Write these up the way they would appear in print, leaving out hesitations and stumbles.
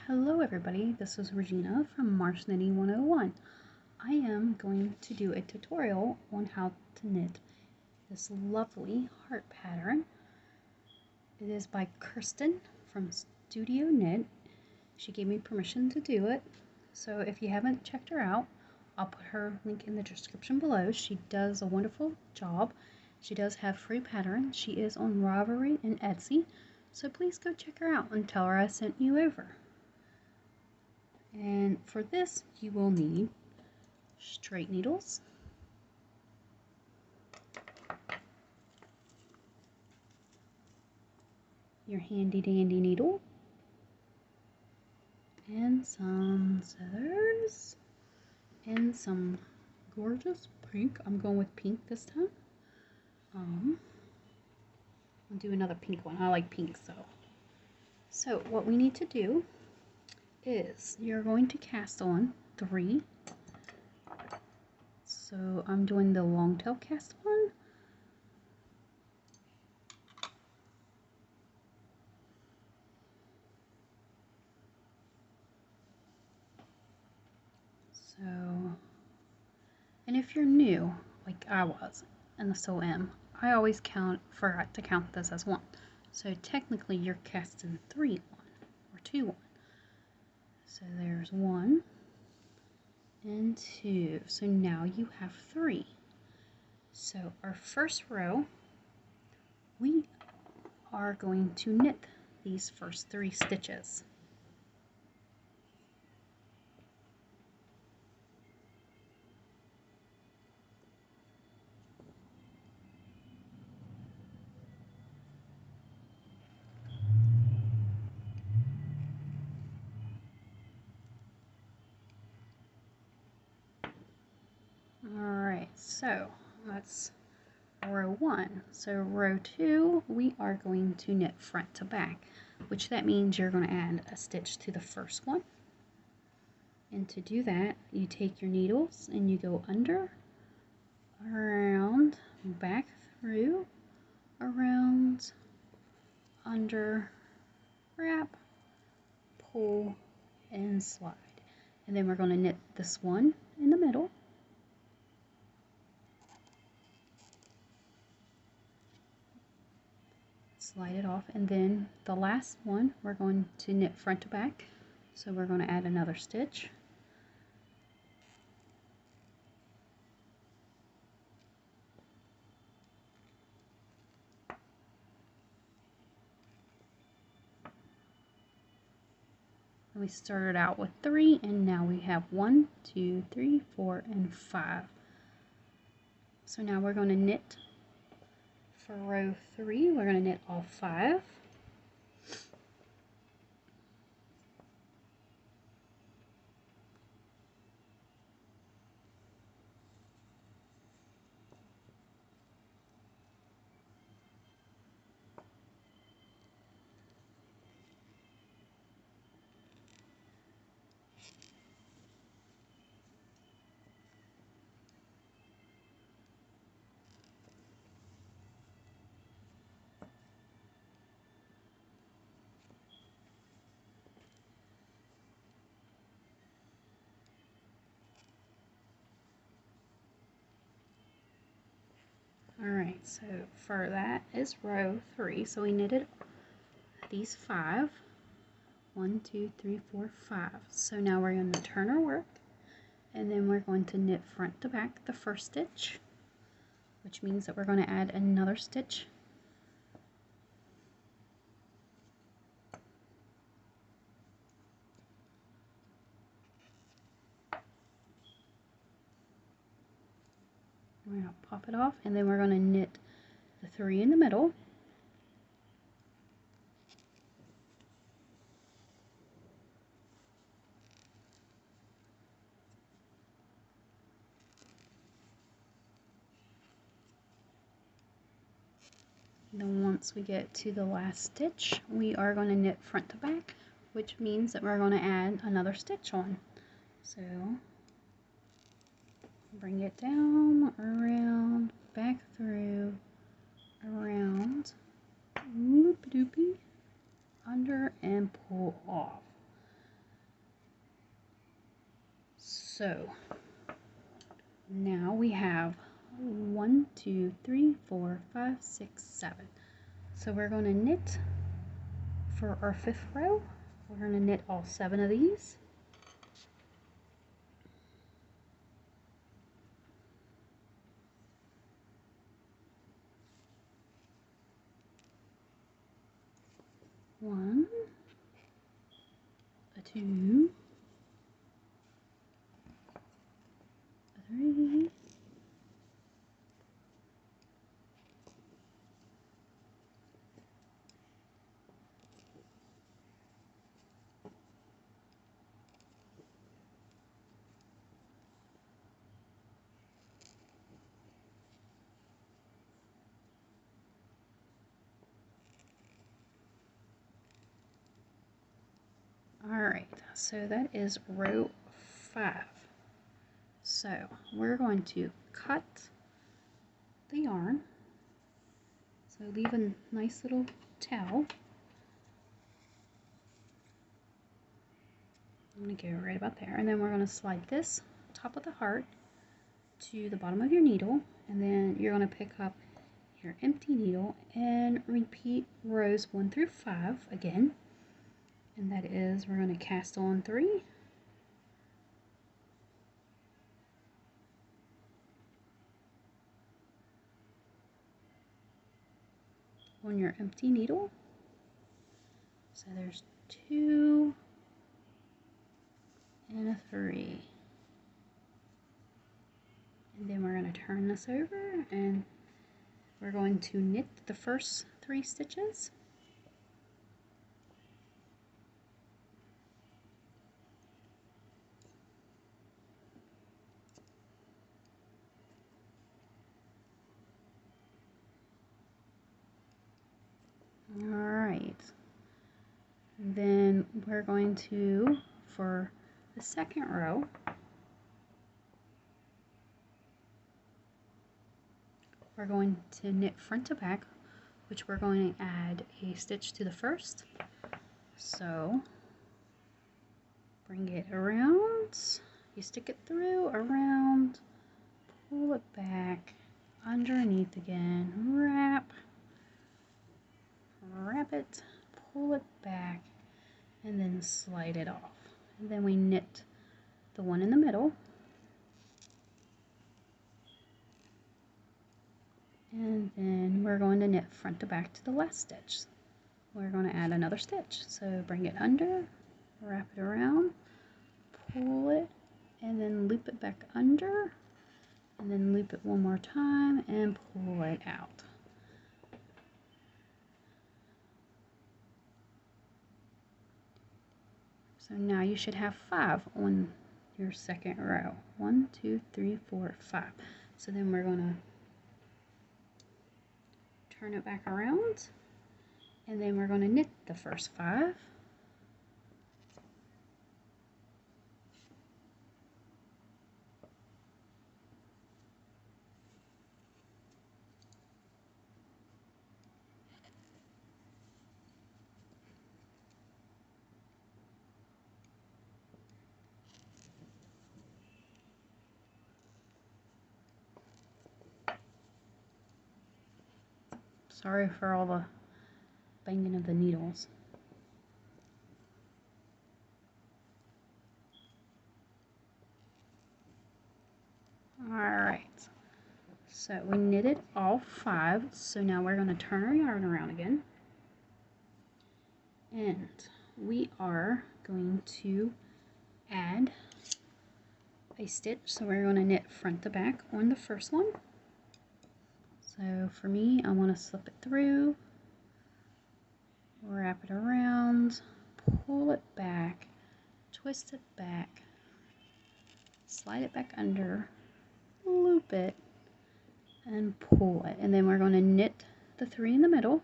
Hello everybody, this is Regina from March Knitting 101. I am going to do a tutorial on how to knit this lovely heart pattern. It is by Kristen from Studio Knit. She gave me permission to do it, so if you haven't checked her out, I'll put her link in the description below. She does a wonderful job. She does have free patterns. She is on Ravelry and Etsy, so please go check her out and tell her I sent you over. And for this, you will need straight needles, your handy dandy needle, and some scissors, and some gorgeous pink. I'm going with pink this time. I'll do another pink one. I like pink, so what we need to do is you're going to cast on 3. So I'm doing the long tail cast one. So, and if you're new, like I was, and so am, I always forgot to count this as 1. So technically you're casting 3 on, or 2 on. So there's 1 and 2. So now you have 3. So our first row, we are going to knit these first 3 stitches. Alright, so that's row 1. So row 2, we are going to knit front to back, which that means you're going to add a stitch to the first one. And to do that, you take your needles and you go under, around, back through, around, under, wrap, pull, and slide. And then we're going to knit this one in the middle. Slide it off, and then the last one we're going to knit front to back, so we're going to add another stitch, and we started out with 3 and now we have 1, 2, 3, 4, and 5. So now we're going to knit for row 3, we're going to knit all 5. Alright, so for that is row 3, so we knitted these 5. 1, 2, 3, 4, 5. So now we're going to turn our work, and then we're going to knit front to back the first stitch, which means that we're going to add another stitch. We're going to pop it off, and then we're going to knit the 3 in the middle. Then once we get to the last stitch, we are going to knit front to back, which means that we're going to add another stitch on. So bring it down, around, back through, around, loop-doopy, under, and pull off. So now we have 1, 2, 3, 4, 5, 6, 7. So we're going to knit for our 5th row. We're going to knit all 7 of these. One, a 2, a 3, Alright, so that is row 5. So we're going to cut the yarn. So leave a nice little tail. I'm going to go right about there. And then we're going to slide this top of the heart to the bottom of your needle. And then you're going to pick up your empty needle and repeat rows 1 through 5 again. And that is, we're going to cast on 3, on your empty needle. So there's 2 and a 3. And then we're going to turn this over and we're going to knit the first 3 stitches. Alright, then we're going to, for the 2nd row, we're going to knit front to back, which we're going to add a stitch to the first. So bring it around, you stick it through, around, pull it back, underneath again, wrap it, pull it back, and then slide it off. And then we knit the one in the middle, and then we're going to knit front to back to the last stitch. We're going to add another stitch. So bring it under, wrap it around, pull it, and then loop it back under, and then loop it one more time and pull it out. So now you should have 5 on your 2nd row. 1, 2, 3, 4, 5. So then we're going to turn it back around, and then we're going to knit the first 5. Sorry for all the banging of the needles. Alright, so we knitted all 5, so now we're going to turn our yarn around again. And we are going to add a stitch, so we're going to knit front to back on the first one. So for me, I want to slip it through, wrap it around, pull it back, twist it back, slide it back under, loop it, and pull it. And then we're going to knit the 3 in the middle.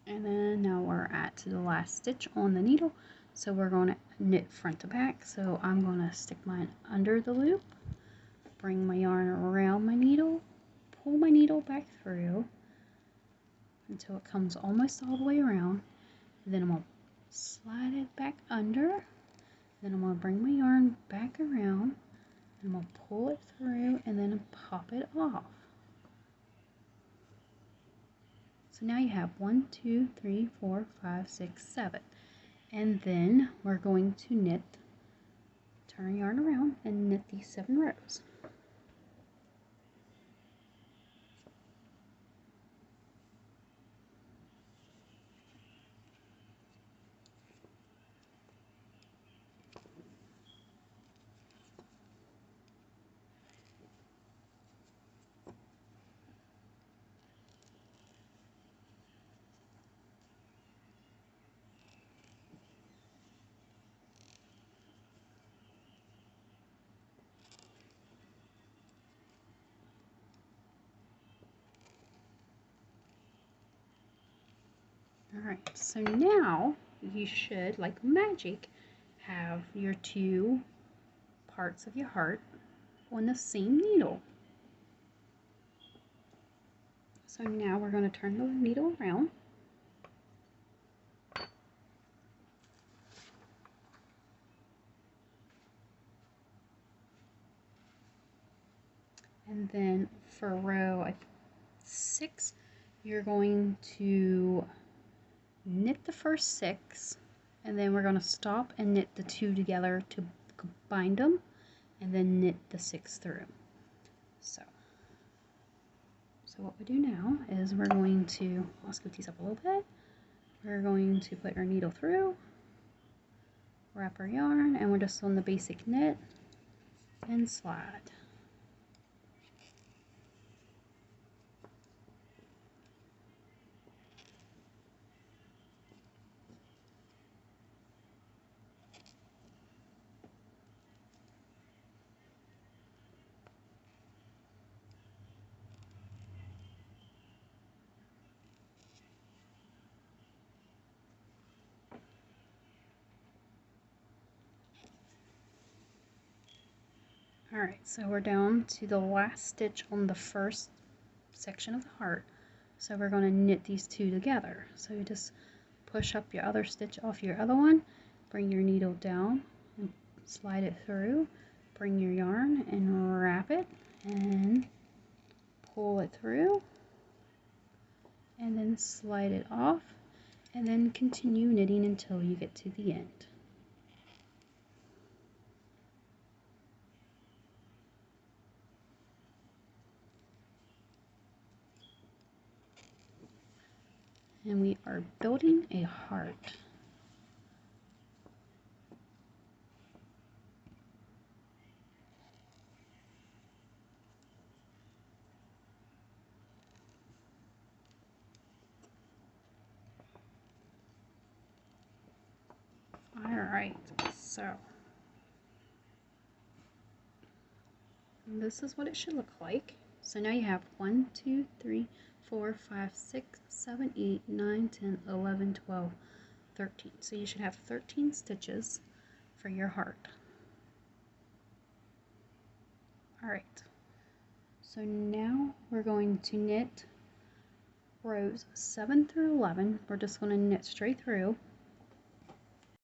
And then now we're at the last stitch on the needle. So we're going to knit front to back. So I'm going to stick mine under the loop, bring my yarn around my needle, pull my needle back through until it comes almost all the way around. Then I'm going to slide it back under. Then I'm going to bring my yarn back around, and I'm going to pull it through and then pop it off. So now you have 1, 2, 3, 4, 5, 6, 7. And then we're going to knit, turn yarn around and knit these 7 rows. Alright, so now you should, like magic, have your 2 parts of your heart on the same needle. So now we're going to turn the needle around. And then for row 6, you're going to knit the first 6, and then we're going to stop and knit the 2 together to bind them, and then knit the 6 through. So what we do now is we're going to, I'll scoot these up a little bit. We're going to put our needle through, wrap our yarn, and we're just on the basic knit and slide. Alright, so we're down to the last stitch on the first section of the heart. So we're going to knit these 2 together. So you just push up your other stitch off your other one, bring your needle down and slide it through, bring your yarn and wrap it and pull it through, and then slide it off, and then continue knitting until you get to the end. And we are building a heart. Alright, so this is what it should look like. So now you have 1, 2, 3, 4, 5, 6, 7, 8, 9, 10, 11, 12, 13. So you should have 13 stitches for your heart. Alright, so now we're going to knit rows 7 through 11. We're just going to knit straight through,